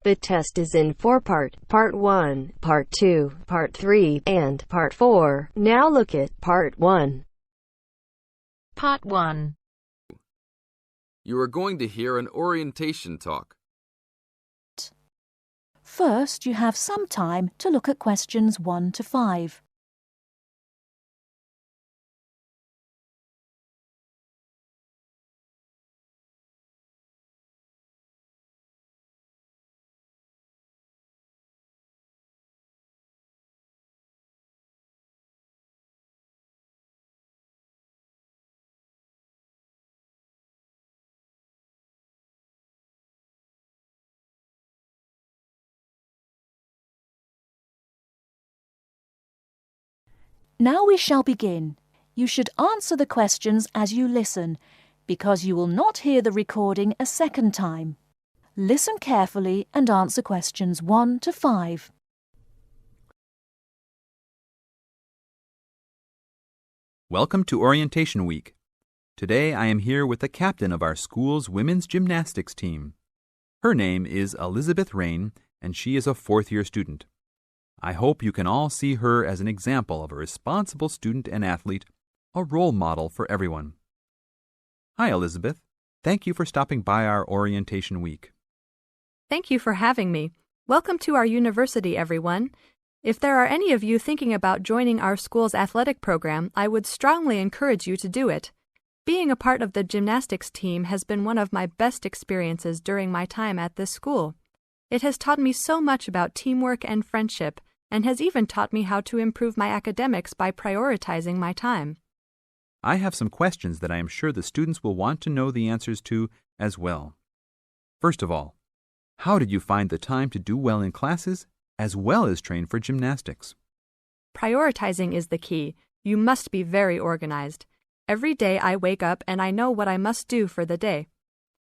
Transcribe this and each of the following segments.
The test is in 4 parts: Part 1, Part 2, Part 3, and Part 4. Now look at Part 1. Part 1. You are going to hear an orientation talk. First, you have some time to look at questions 1 to 5. Now we shall begin. You should answer the questions as you listen, because you will not hear the recording a second time. Listen carefully and answer questions 1 to 5. Welcome to Orientation Week. Today I am here with the captain of our school's women's gymnastics team. Her name is Elizabeth Rain, and she is a fourth-year student. I hope you can all see her as an example of a responsible student and athlete, a role model for everyone. Hi, Elizabeth. Thank you for stopping by our Orientation Week. Thank you for having me. Welcome to our university, everyone. If there are any of you thinking about joining our school's athletic program, I would strongly encourage you to do it. Being a part of the gymnastics team has been one of my best experiences during my time at this school. It has taught me so much about teamwork and friendship, and has even taught me how to improve my academics by prioritizing my time. I have some questions that I am sure the students will want to know the answers to as well. First of all, how did you find the time to do well in classes as well as train for gymnastics? Prioritizing is the key. You must be very organized. Every day I wake up and I know what I must do for the day.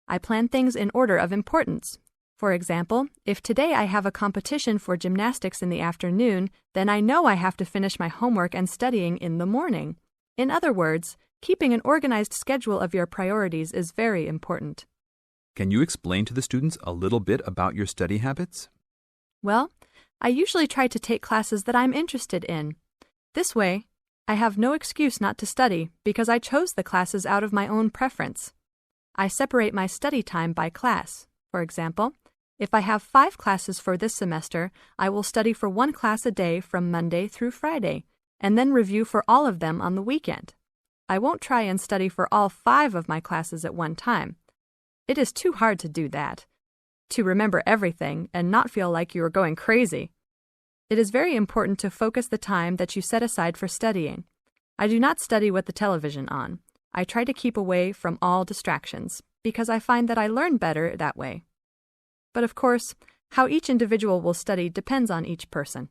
I plan things in order of importance. For example, if today I have a competition for gymnastics in the afternoon, then I know I have to finish my homework and studying in the morning. In other words, keeping an organized schedule of your priorities is very important. Can you explain to the students a little bit about your study habits? Well, I usually try to take classes that I'm interested in. This way, I have no excuse not to study because I chose the classes out of my own preference. I separate my study time by class. For example, if I have 5 classes for this semester, I will study for 1 class a day from Monday through Friday, and then review for all of them on the weekend. I won't try and study for all 5 of my classes at one time. It is too hard to do that, to remember everything and not feel like you are going crazy. It is very important to focus the time that you set aside for studying. I do not study with the television on. I try to keep away from all distractions, because I find that I learn better that way. But of course, how each individual will study depends on each person.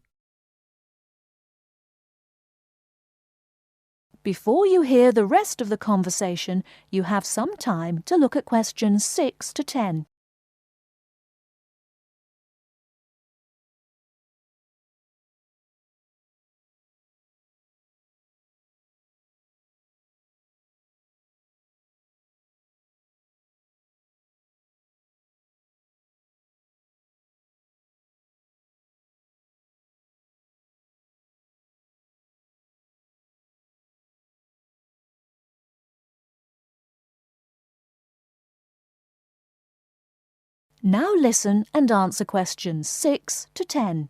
Before you hear the rest of the conversation, you have some time to look at questions 6 to 10. Now listen and answer questions 6 to 10.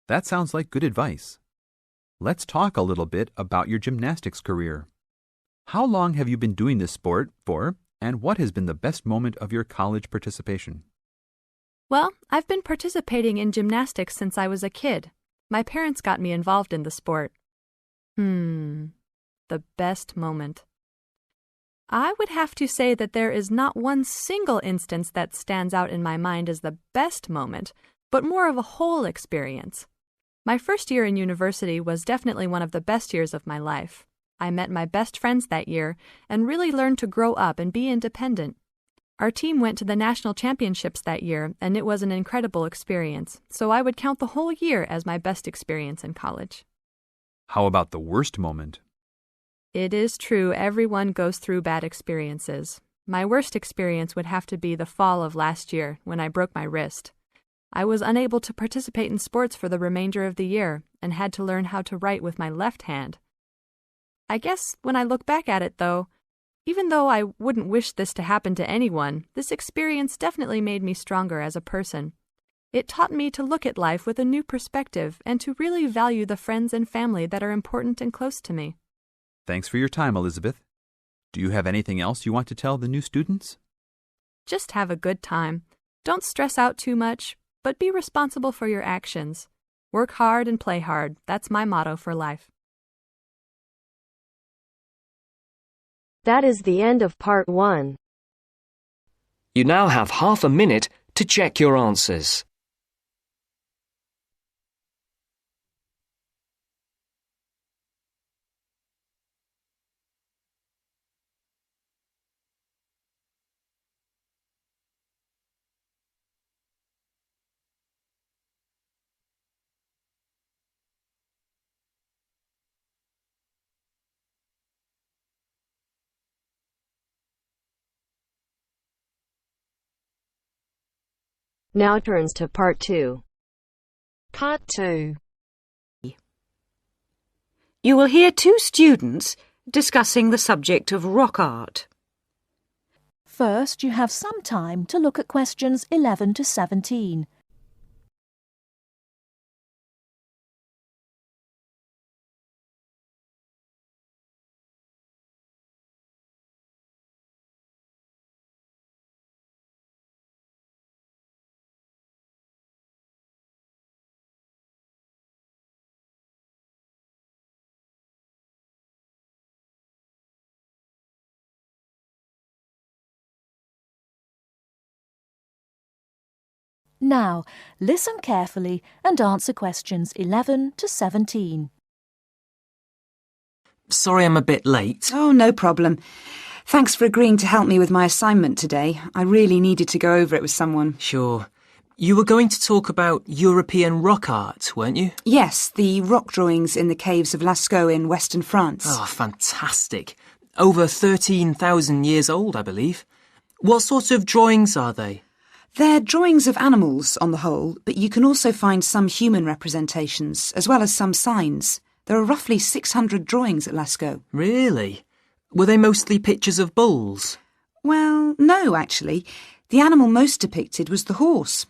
That sounds like good advice. Let's talk a little bit about your gymnastics career. How long have you been doing this sport for, and what has been the best moment of your college participation? Well, I've been participating in gymnastics since I was a kid. My parents got me involved in the sport. The best moment. I would have to say that there is not one single instance that stands out in my mind as the best moment, but more of a whole experience. My first year in university was definitely one of the best years of my life. I met my best friends that year and really learned to grow up and be independent. Our team went to the national championships that year, and it was an incredible experience, so I would count the whole year as my best experience in college. How about the worst moment? It is true everyone goes through bad experiences. My worst experience would have to be the fall of last year when I broke my wrist. I was unable to participate in sports for the remainder of the year and had to learn how to write with my left hand. I guess when I look back at it, though, even though I wouldn't wish this to happen to anyone, this experience definitely made me stronger as a person. It taught me to look at life with a new perspective and to really value the friends and family that are important and close to me. Thanks for your time, Elizabeth. Do you have anything else you want to tell the new students? Just have a good time. Don't stress out too much, but be responsible for your actions. Work hard and play hard. That's my motto for life. That is the end of part 1. You now have half a minute to check your answers. Now turns to part 2. Part 2. You will hear two students discussing the subject of rock art. First, you have some time to look at questions 11 to 17. Now, listen carefully and answer questions 11 to 17. Sorry I'm a bit late. Oh, no problem. Thanks for agreeing to help me with my assignment today. I really needed to go over it with someone. Sure. You were going to talk about European rock art, weren't you? Yes, the rock drawings in the caves of Lascaux in western France. Oh, fantastic. Over 13,000 years old, I believe. What sort of drawings are they? They're drawings of animals on the whole, but you can also find some human representations, as well as some signs. There are roughly 600 drawings at Lascaux. Really? Were they mostly pictures of bulls? Well, no, actually. The animal most depicted was the horse.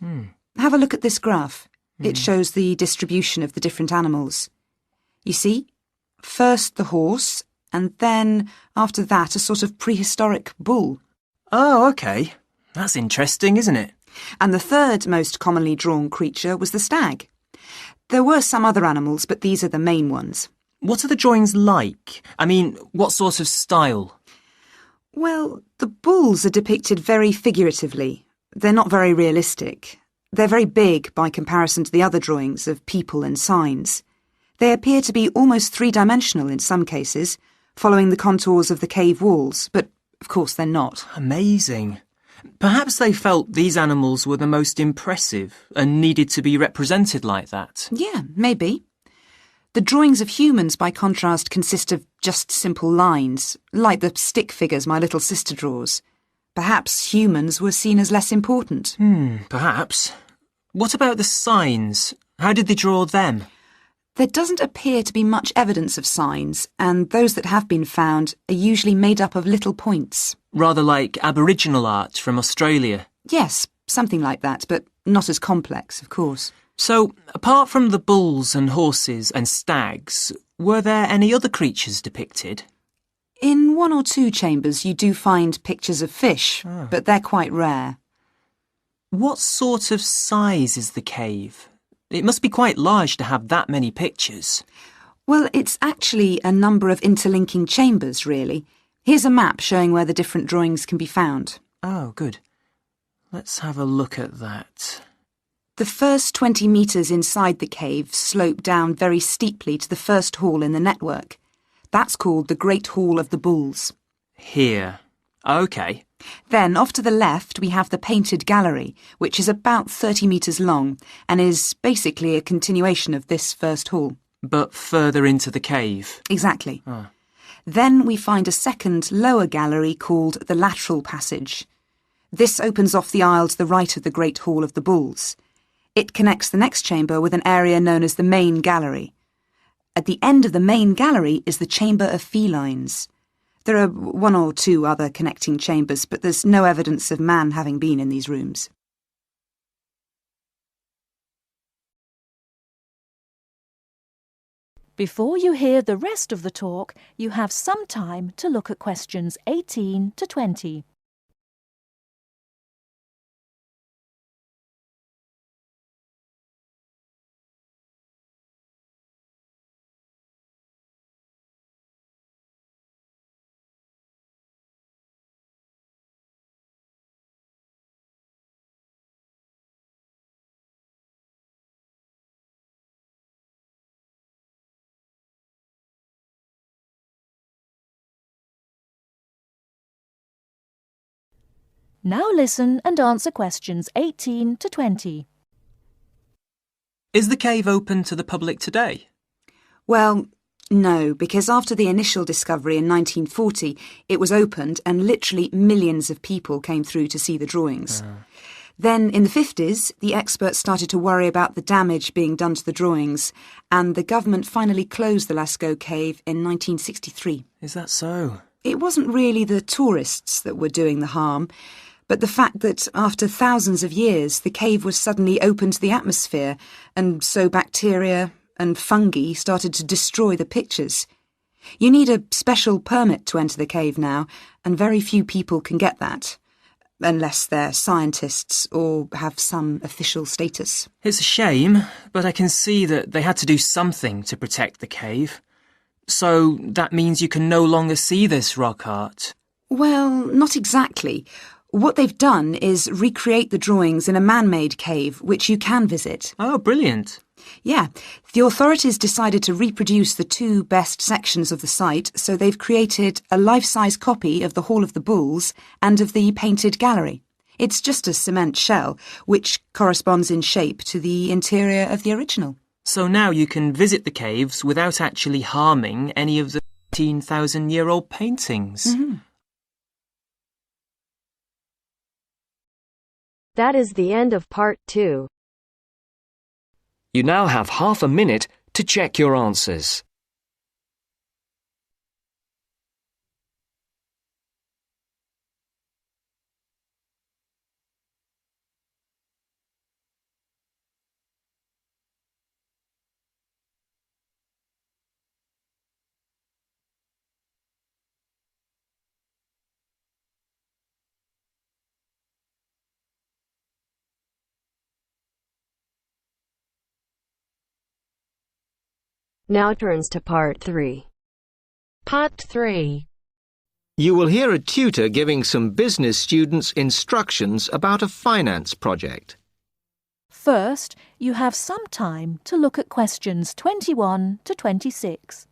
Have a look at this graph. It shows the distribution of the different animals. You see, first the horse, and then, after that, a sort of prehistoric bull. Oh, OK. That's interesting, isn't it? And the third most commonly drawn creature was the stag. There were some other animals, but these are the main ones. What are the drawings like? I mean, what sort of style? Well, the bulls are depicted very figuratively. They're not very realistic. They're very big by comparison to the other drawings of people and signs. They appear to be almost three-dimensional in some cases, following the contours of the cave walls, but of course they're not. Amazing. Perhaps they felt these animals were the most impressive and needed to be represented like that. Yeah, maybe. The drawings of humans, by contrast, consist of just simple lines, like the stick figures my little sister draws. Perhaps humans were seen as less important. Perhaps. What about the signs? How did they draw them? There doesn't appear to be much evidence of signs, and those that have been found are usually made up of little points. Rather like Aboriginal art from Australia. Yes, something like that, but not as complex, of course. So, apart from the bulls and horses and stags, were there any other creatures depicted? In one or two chambers you do find pictures of fish, but they're quite rare. What sort of size is the cave? It must be quite large to have that many pictures. Well, it's actually a number of interlinking chambers, really. Here's a map showing where the different drawings can be found. Oh, good. Let's have a look at that. The first 20 metres inside the cave slope down very steeply to the first hall in the network. That's called the Great Hall of the Bulls. Here. OK. Then, off to the left, we have the Painted Gallery, which is about 30 metres long and is basically a continuation of this first hall. But further into the cave. Exactly. Then we find a second, lower gallery called the lateral passage. This opens off the aisle to the right of the Great Hall of the Bulls. It connects the next chamber with an area known as the main gallery. At the end of the main gallery is the Chamber of Felines. There are one or two other connecting chambers, but there's no evidence of man having been in these rooms. Before you hear the rest of the talk, you have some time to look at questions 18 to 20. Now listen and answer questions 18 to 20. Is the cave open to the public today? Well, no, because after the initial discovery in 1940, it was opened and literally millions of people came through to see the drawings. Then, in the 50s, the experts started to worry about the damage being done to the drawings, and the government finally closed the Lascaux cave in 1963. Is that so? It wasn't really the tourists that were doing the harm, but the fact that after thousands of years the cave was suddenly open to the atmosphere, and so bacteria and fungi started to destroy the pictures. You need a special permit to enter the cave now, and very few people can get that, unless they're scientists or have some official status. It's a shame, but I can see that they had to do something to protect the cave. So that means you can no longer see this rock art? Well, not exactly. What they've done is recreate the drawings in a man-made cave, which you can visit. Oh, brilliant. Yeah, the authorities decided to reproduce the two best sections of the site, so they've created a life-size copy of the Hall of the Bulls and of the painted gallery. It's just a cement shell, which corresponds in shape to the interior of the original. So now you can visit the caves without actually harming any of the 15,000-year-old paintings. Mm-hmm. That is the end of part 2. You now have half a minute to check your answers. Now turns to part 3. Part 3. You will hear a tutor giving some business students instructions about a finance project. First, you have some time to look at questions 21 to 26.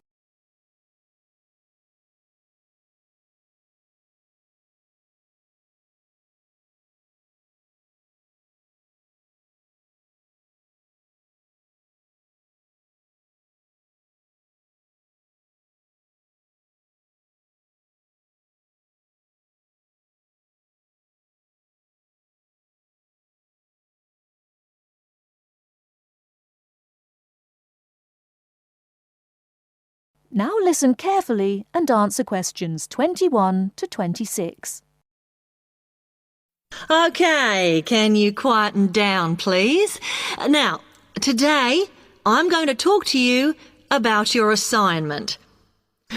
Now listen carefully and answer questions 21 to 26. OK, can you quieten down, please? Now, today I'm going to talk to you about your assignment.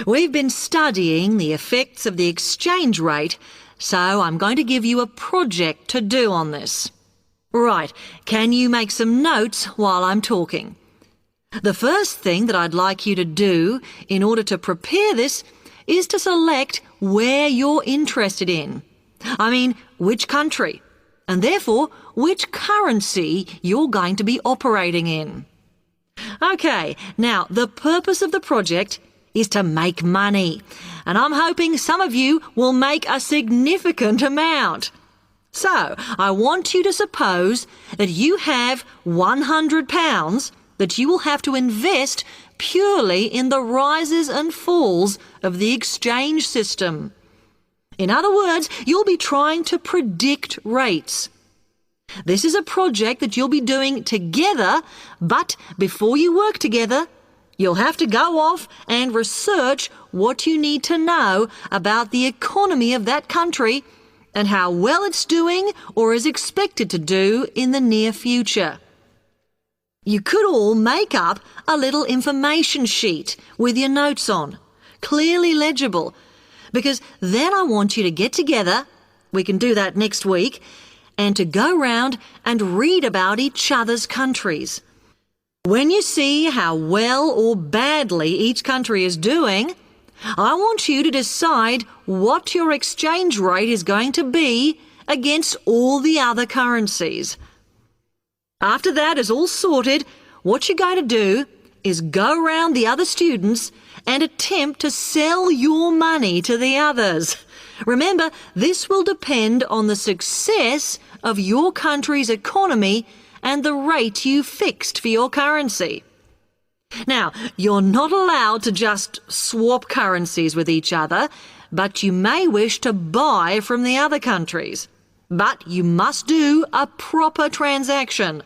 We've been studying the effects of the exchange rate, so I'm going to give you a project to do on this. Right, can you make some notes while I'm talking? The first thing that I'd like you to do in order to prepare this is to select where you're interested in. I mean, which country, and therefore which currency you're going to be operating in. OK, now the purpose of the project is to make money, and I'm hoping some of you will make a significant amount. So, I want you to suppose that you have £100 that you will have to invest purely in the rises and falls of the exchange system. In other words, you'll be trying to predict rates. This is a project that you'll be doing together, but before you work together, you'll have to go off and research what you need to know about the economy of that country and how well it's doing or is expected to do in the near future. You could all make up a little information sheet with your notes on, clearly legible, because then I want you to get together, we can do that next week, and to go round and read about each other's countries. When you see how well or badly each country is doing, I want you to decide what your exchange rate is going to be against all the other currencies. After that is all sorted, what you're going to do is go round the other students and attempt to sell your money to the others. Remember, this will depend on the success of your country's economy and the rate you fixed for your currency. Now, you're not allowed to just swap currencies with each other, but you may wish to buy from the other countries. But you must do a proper transaction.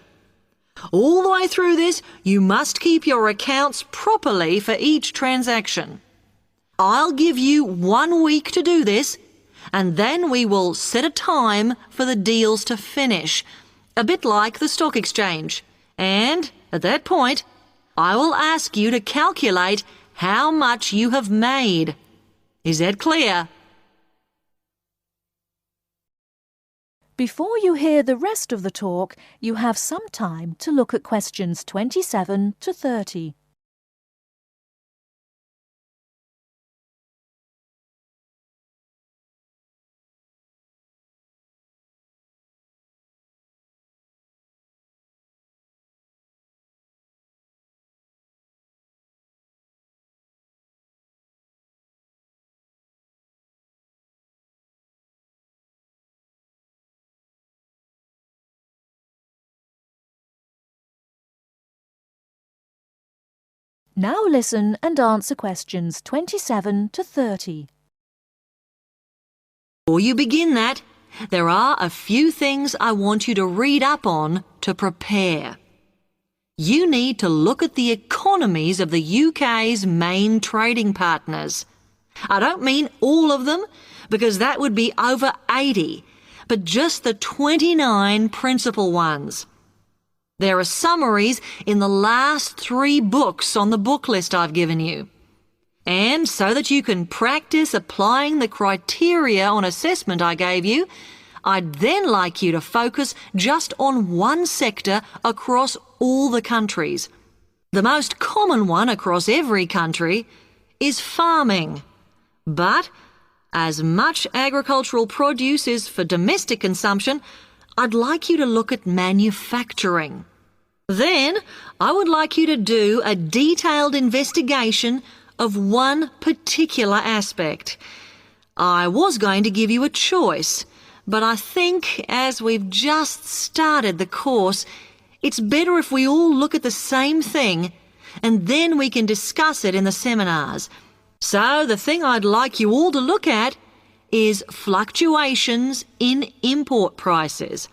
All the way through this, you must keep your accounts properly for each transaction. I'll give you 1 week to do this, and then we will set a time for the deals to finish, a bit like the stock exchange. And at that point, I will ask you to calculate how much you have made. Is that clear? Before you hear the rest of the talk, you have some time to look at questions 27 to 30. Now listen and answer questions 27 to 30. Before you begin that, there are a few things I want you to read up on to prepare. You need to look at the economies of the UK's main trading partners. I don't mean all of them, because that would be over 80, but just the 29 principal ones. There are summaries in the last 3 books on the book list I've given you. And so that you can practice applying the criteria on assessment I gave you, I'd then like you to focus just on one sector across all the countries. The most common one across every country is farming. But as much agricultural produce is for domestic consumption, I'd like you to look at manufacturing. Then, I would like you to do a detailed investigation of one particular aspect. I was going to give you a choice, but I think as we've just started the course, it's better if we all look at the same thing and then we can discuss it in the seminars. So the thing I'd like you all to look at is fluctuations in import prices.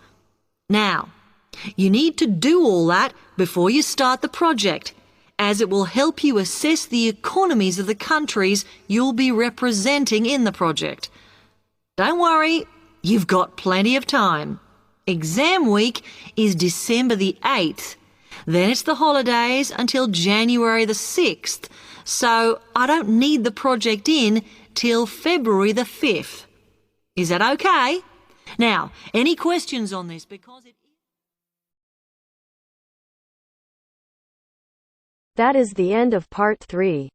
Now, you need to do all that before you start the project, as it will help you assess the economies of the countries you'll be representing in the project. Don't worry, you've got plenty of time. Exam week is December the 8th. Then it's the holidays until January the 6th, so I don't need the project in till February the 5th. Is that okay? Now, any questions on this? Because That is the end of part 3.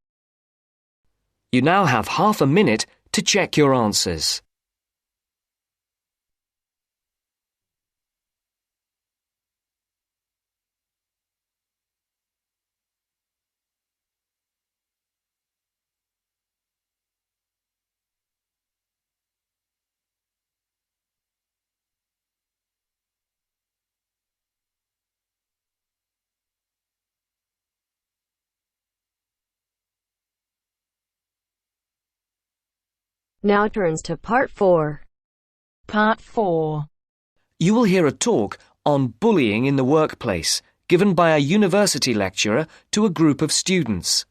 You now have half a minute to check your answers. Now turns to Part 4. Part 4. You will hear a talk on bullying in the workplace, given by a university lecturer to a group of students.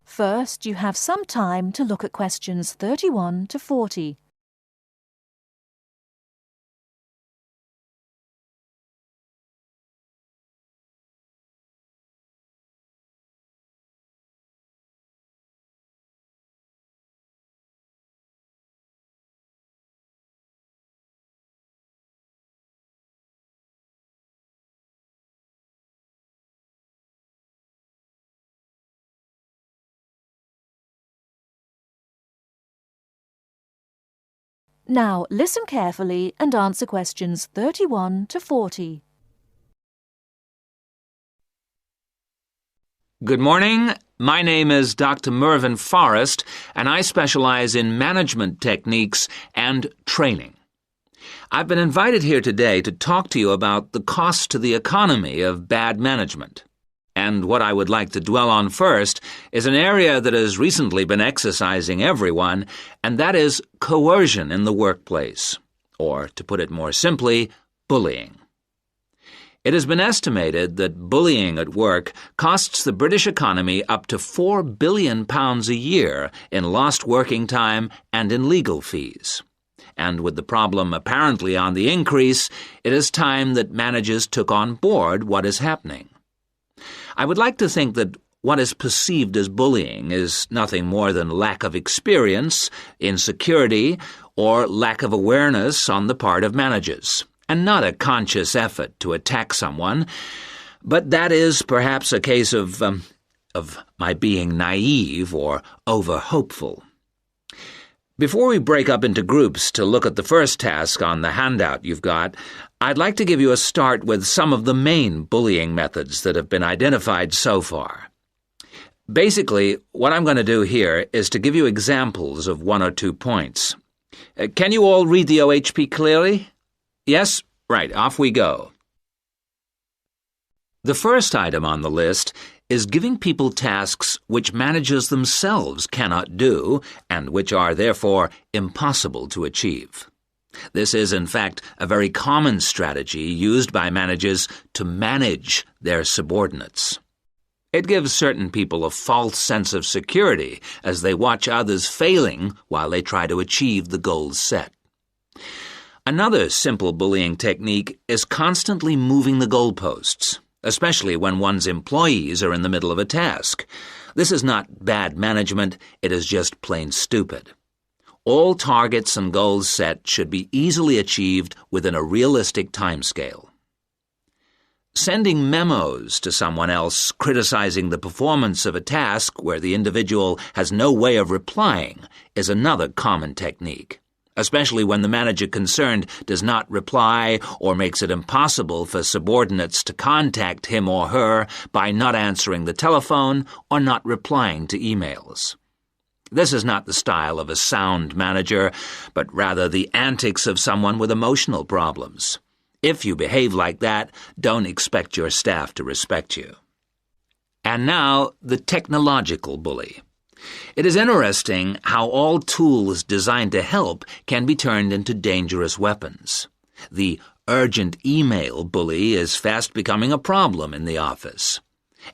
First, you have some time to look at questions 31 to 40. Now, listen carefully and answer questions 31 to 40. Good morning. My name is Dr. Mervyn Forrest, and I specialize in management techniques and training. I've been invited here today to talk to you about the cost to the economy of bad management. And what I would like to dwell on first is an area that has recently been exercising everyone, and that is coercion in the workplace, or, to put it more simply, bullying. It has been estimated that bullying at work costs the British economy up to £4 billion a year in lost working time and in legal fees. And with the problem apparently on the increase, it is time that managers took on board what is happening. I would like to think that what is perceived as bullying is nothing more than lack of experience, insecurity, or lack of awareness on the part of managers, and not a conscious effort to attack someone, but that is perhaps a case of my being naive or over-hopeful. Before we break up into groups to look at the first task on the handout you've got, I'd like to give you a start with some of the main bullying methods that have been identified so far. Basically, what I'm going to do here is to give you examples of 1 or 2 points. Can you all read the OHP clearly? Yes? Right, off we go. The first item on the list is giving people tasks which managers themselves cannot do and which are therefore impossible to achieve. This is, in fact, a very common strategy used by managers to manage their subordinates. It gives certain people a false sense of security as they watch others failing while they try to achieve the goals set. Another simple bullying technique is constantly moving the goalposts, especially when one's employees are in the middle of a task. This is not bad management, it is just plain stupid. All targets and goals set should be easily achieved within a realistic timescale. Sending memos to someone else criticizing the performance of a task where the individual has no way of replying is another common technique, especially when the manager concerned does not reply or makes it impossible for subordinates to contact him or her by not answering the telephone or not replying to emails. This is not the style of a sound manager, but rather the antics of someone with emotional problems. If you behave like that, don't expect your staff to respect you. And now, the technological bully. It is interesting how all tools designed to help can be turned into dangerous weapons. The urgent email bully is fast becoming a problem in the office.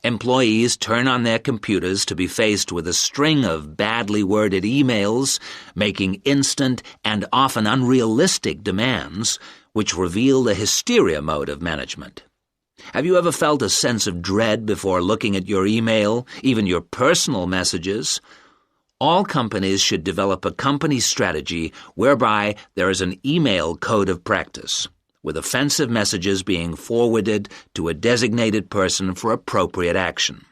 Employees turn on their computers to be faced with a string of badly worded emails, making instant and often unrealistic demands, which reveal the hysteria mode of management. Have you ever felt a sense of dread before looking at your email, even your personal messages? All companies should develop a company strategy whereby there is an email code of practice, with offensive messages being forwarded to a designated person for appropriate action.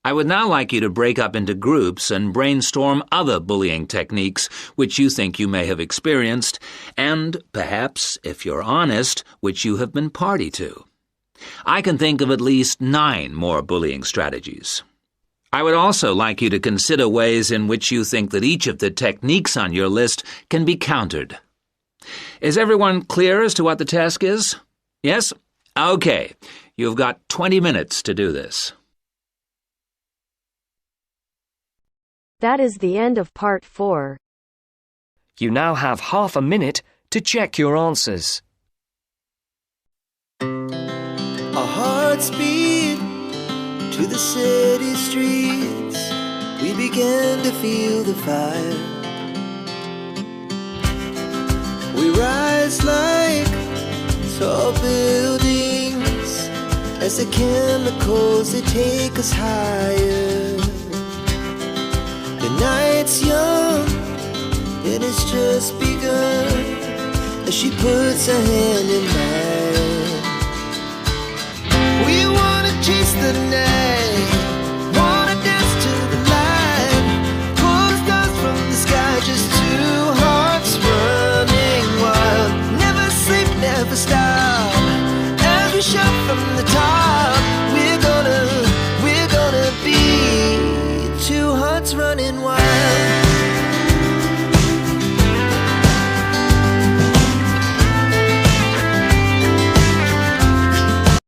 I would now like you to break up into groups and brainstorm other bullying techniques which you think you may have experienced, and perhaps, if you're honest, which you have been party to. I can think of at least 9 more bullying strategies. I would also like you to consider ways in which you think that each of the techniques on your list can be countered. Is everyone clear as to what the task is? Yes? Okay. You've got 20 minutes to do this. That is the end of Part 4. You now have half a minute to check your answers. Our hearts beat to the city streets. We began to feel the fire. We rise like tall buildings as the chemicals, they take us higher. The night's young and it's just begun as she puts her hand in mine. We wanna chase the night, wanna dance to the light, pull the stars from the sky, just two hearts running wild. Never sleep, never stop, as we shout from the top. We're gonna be two hearts running wild.